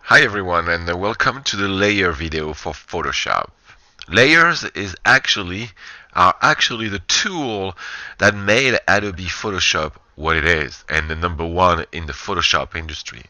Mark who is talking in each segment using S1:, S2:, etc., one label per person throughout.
S1: Hi everyone, and welcome to the layer video for Photoshop. Layers are actually the tool that made Adobe Photoshop what it is and the number one in the Photoshop industry.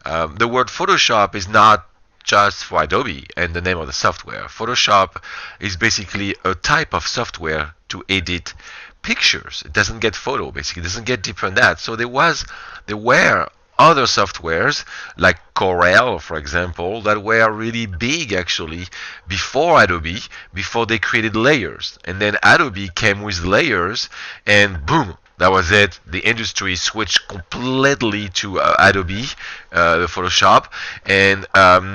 S1: The word Photoshop is not just for Adobe and the name of the software. Photoshop is basically a type of software to edit pictures. It doesn't get photo, basically. It doesn't get deeper than that. So there were other softwares like Corel, for example, that were really big actually before Adobe, before they created layers. And then Adobe came with layers, and boom, that was it. The industry switched completely to Adobe, the Photoshop, and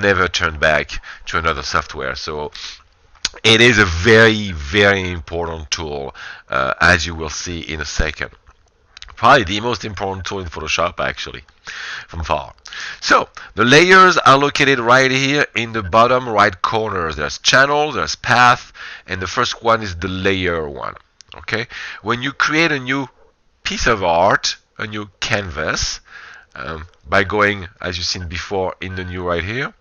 S1: never turned back to another software. So it is a very, very important tool, as you will see in a second. Probably the most important tool in Photoshop, actually, from far. So the layers are located right here in the bottom right corner. There's channel, there's path, and the first one is the layer one. Okay, when you create a new piece of art, a new canvas, by going, as you've seen before, in the new right here,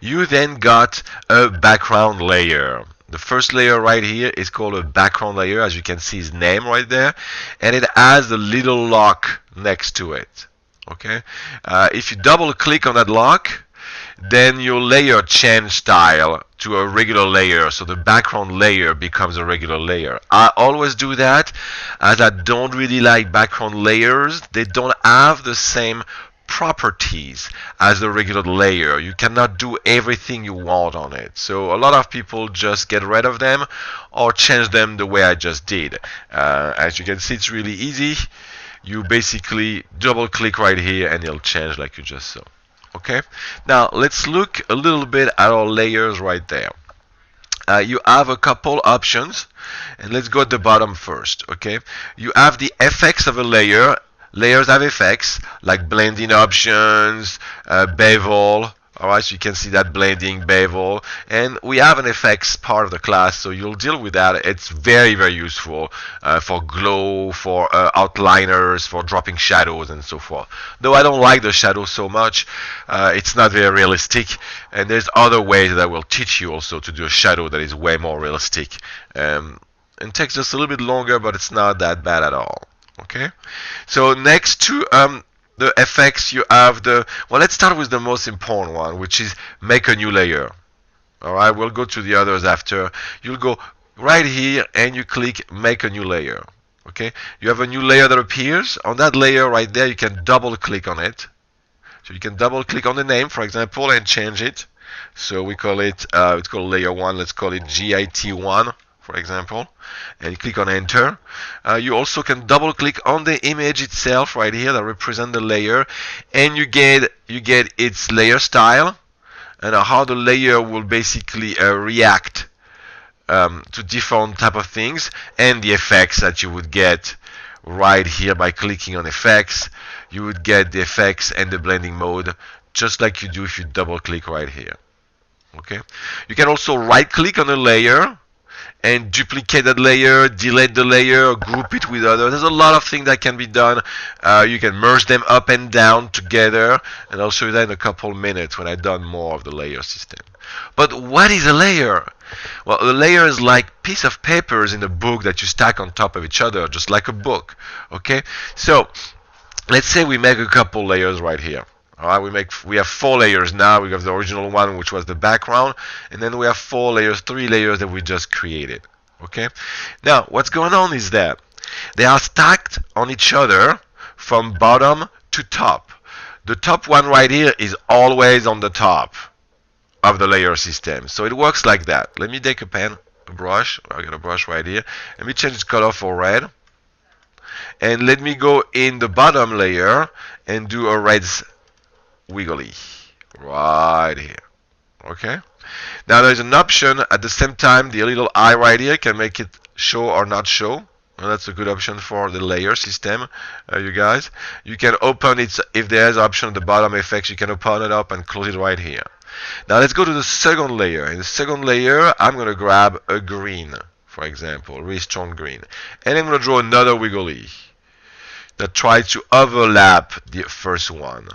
S1: you then got a background layer. The first layer right here is called a background layer, as you can see his name right there, and it has a little lock next to it. Okay, if you double click on that lock, then your layer change style to a regular layer, so the background layer becomes a regular layer. I always do that as I don't really like background layers. They don't have the same properties as the regular layer. You cannot do everything you want on it. So a lot of people just get rid of them or change them the way I just did. As you can see, it's really easy. You basically double click right here and it'll change like you just saw. Okay, now let's look a little bit at our layers right there. You have a couple options, and let's go at the bottom first. Okay, you have the effects of a layer. Layers have effects like blending options, bevel. Alright, so you can see that blending, bevel, and we have an effects part of the class, so you'll deal with that. It's very, very useful for glow, for outliners, for dropping shadows, and so forth. Though I don't like the shadow so much, it's not very realistic, and there's other ways that I will teach you also to do a shadow that is way more realistic. And takes just a little bit longer, but it's not that bad at all. Okay, so next to the effects, you have well, let's start with the most important one, which is make a new layer. Alright, we'll go to the others after. You'll go right here and you click make a new layer. Okay, you have a new layer that appears. On that layer right there, you can double click on it. So you can double click on the name, for example, and change it. So we call it, it's called layer 1, let's call it GIT1, for example, and you click on enter. You also can double click on the image itself right here that represent the layer, and you get its layer style and how the layer will basically react to different type of things, and the effects that you would get right here by clicking on effects. You would get the effects and the blending mode just like you do if you double click right here. Okay, you can also right click on a layer and duplicate that layer, delete the layer, group it with others. There's a lot of things that can be done. You can merge them up and down together, and I'll show you that in a couple minutes when I've done more of the layer system. But what is a layer? Well, a layer is like piece of papers in a book that you stack on top of each other, just like a book. Okay, so let's say we make a couple layers right here. Alright, we have 4 layers now. We have the original one, which was the background, and then we have 4 layers, 3 layers that we just created. Okay, now what's going on is that they are stacked on each other from bottom to top. The top one right here is always on the top of the layer system, so it works like that. Let me take a pen, a brush. I got a brush right here. Let me change its color for red, and let me go in the bottom layer and do a red wiggly right here. Okay, now there's an option at the same time. The little eye right here can make it show or not show, and that's a good option for the layer system. You guys, you can open it if there's an option at the bottom effects. You can open it up and close it right here. Now let's go to the second layer. In the second layer, I'm going to grab a green, for example, really strong green, and I'm going to draw another wiggly that tries to overlap the first one.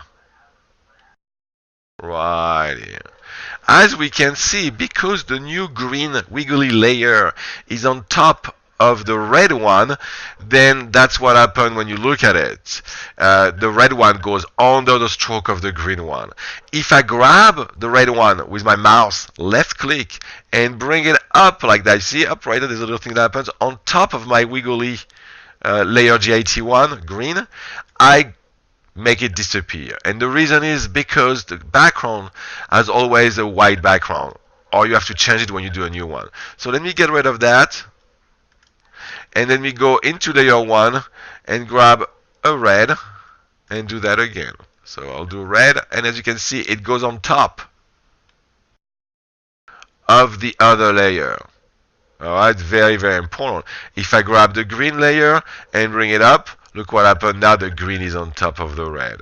S1: right here. As we can see, because the new green wiggly layer is on top of the red one, then that's what happened when you look at it. The red one goes under the stroke of the green one. If I grab the red one with my mouse, left click, and bring it up like that, you see up right there, there's a little thing that happens on top of my wiggly layer GIT1 green, I make it disappear. And the reason is because the background has always a white background, or you have to change it when you do a new one. So let me get rid of that, and then we go into layer 1 and grab a red and do that again. So I'll do red, and as you can see, it goes on top of the other layer. Alright, very, very important. If I grab the green layer and bring it up, look what happened. Now the green is on top of the red.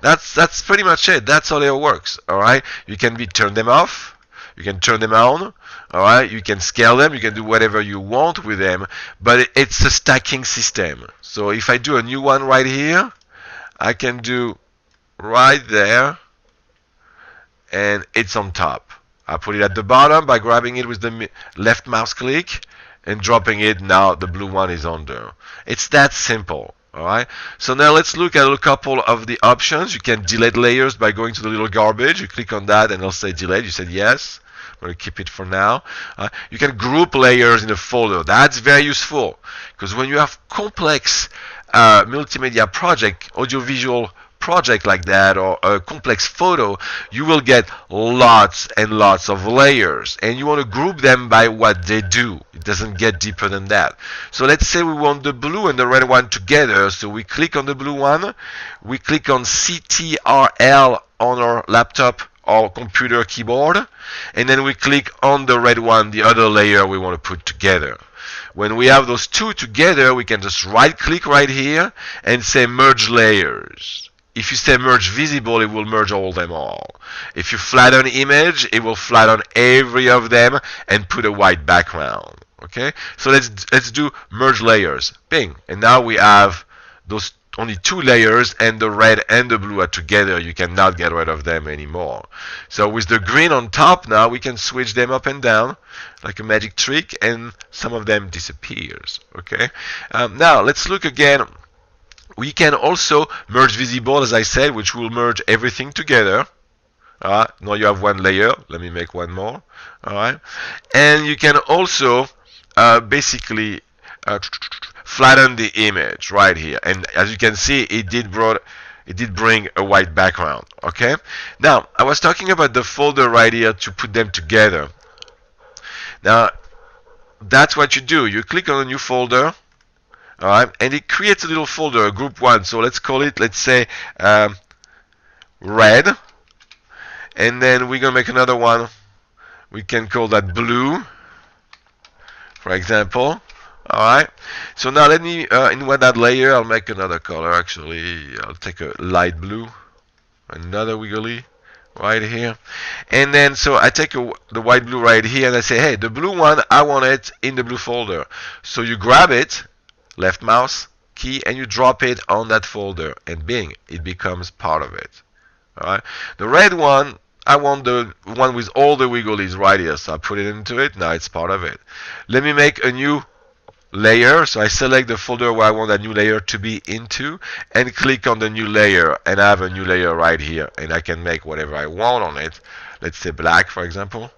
S1: That's pretty much it. That's how it works. Alright, you can turn them off, you can turn them on. Alright, you can scale them, you can do whatever you want with them, but it's a stacking system. So if I do a new one right here, I can do right there, and it's on top. I put it at the bottom by grabbing it with the left mouse click and dropping it. Now the blue one is under. It's that simple. Alright, so now let's look at a couple of the options. You can delete layers by going to the little garbage. You click on that and it'll say delete. You said yes. I'm going to keep it for now. You can group layers in a folder. That's very useful because when you have complex multimedia project, audiovisual project like that, or a complex photo, you will get lots and lots of layers, and you want to group them by what they do. It doesn't get deeper than that. So let's say we want the blue and the red one together. So we click on the blue one, we click on CTRL on our laptop or computer keyboard, and then we click on the red one, the other layer we want to put together. When we have those two together, we can just right click right here and say merge layers. If you say merge visible, it will merge all them all. If you flatten image, it will flatten every of them and put a white background. Okay, so let's do merge layers. Bing, and now we have those only two layers, and the red and the blue are together. You cannot get rid of them anymore. So with the green on top, now we can switch them up and down like a magic trick, and some of them disappears. Okay, now let's look again. We can also merge visible, as I said, which will merge everything together. Now you have one layer. Let me make one more. All right, and you can also basically flatten the image right here. And as you can see, it did bring a white background. Okay. Now I was talking about the folder right here to put them together. Now that's what you do. You click on a new folder. Alright, and it creates a little folder, a group one. So let's call it, let's say, red. And then we're going to make another one. We can call that blue, for example. Alright, so now let me, in that layer, I'll make another color actually. I'll take a light blue, another wiggly right here. And then, so I take the white blue right here and I say, hey, the blue one, I want it in the blue folder. So you grab it, left mouse key, and you drop it on that folder, and bing, it becomes part of it. Alright, the red one, I want the one with all the wigglies right here, so I put it into it. Now it's part of it. Let me make a new layer. So I select the folder where I want that new layer to be into, and click on the new layer, and I have a new layer right here, and I can make whatever I want on it. Let's say black, for example.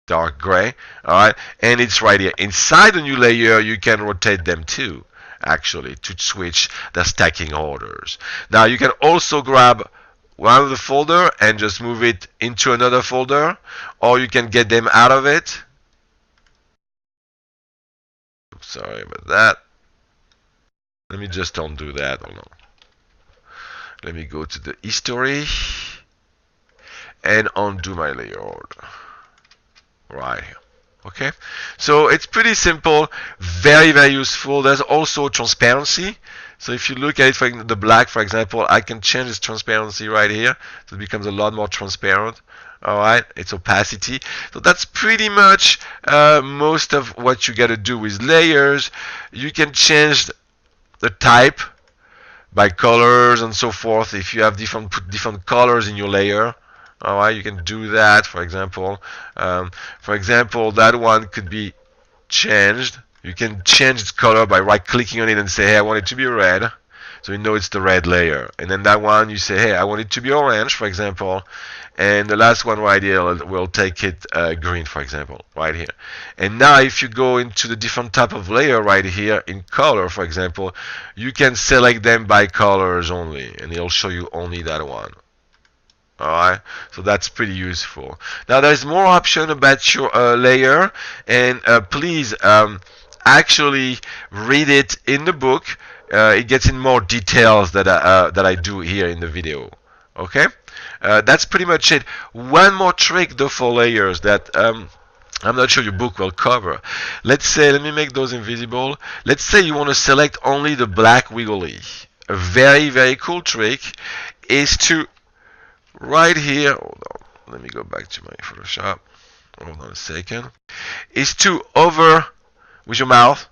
S1: Dark gray. Alright, and it's right here. Inside the new layer, you can rotate them too, actually, to switch the stacking orders. Now you can also grab one of the folder and just move it into another folder, or you can get them out of it. Oops, sorry about that. Let me just undo that. Hold on. Let me go to the history and undo my layer order. Right here. Okay, so it's pretty simple, very, very useful. There's also transparency. So if you look at it, for the black, for example, I can change its transparency right here, so it becomes a lot more transparent. All right, its opacity. So that's pretty much most of what you got to do with layers. You can change the type by colors and so forth. If you have put different colors in your layer, all right, you can do that. For example, that one could be changed. You can change its color by right-clicking on it and say, hey, I want it to be red. So you know it's the red layer. And then that one, you say, hey, I want it to be orange, for example. And the last one right here, we'll take it green, for example, right here. And now if you go into the different type of layer right here in color, for example, you can select them by colors only, and it'll show you only that one. Alright, so that's pretty useful. Now there's more option about your layer, and please actually read it in the book. It gets in more details that I do here in the video. Okay, that's pretty much it. One more trick though for layers that I'm not sure your book will cover. Let's say, let me make those invisible. Let's say you want to select only the black wiggly. A very, very cool trick is to right here, hold on, let me go back to my Photoshop. Hold on a second. Is to hover with your mouse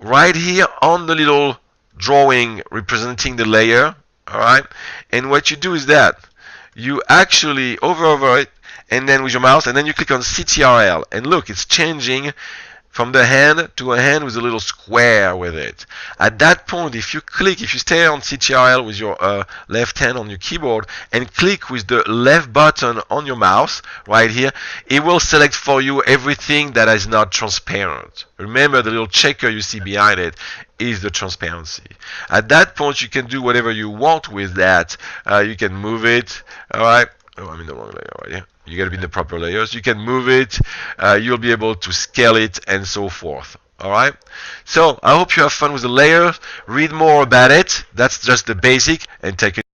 S1: right here on the little drawing representing the layer. Alright, and what you do is that you actually hover it, and then with your mouse, and then you click on CTRL, and look, it's changing from the hand to a hand with a little square with it. At that point, if you stay on CTRL with your left hand on your keyboard and click with the left button on your mouse right here, it will select for you everything that is not transparent. Remember, the little checker you see behind it is the transparency. At that point, you can do whatever you want with that. You can move it. All right. Oh, I'm in the wrong layer right here. You gotta be in the proper layers. You can move it. You'll be able to scale it and so forth. All right. So I hope you have fun with the layers. Read more about it. That's just the basic, and take it.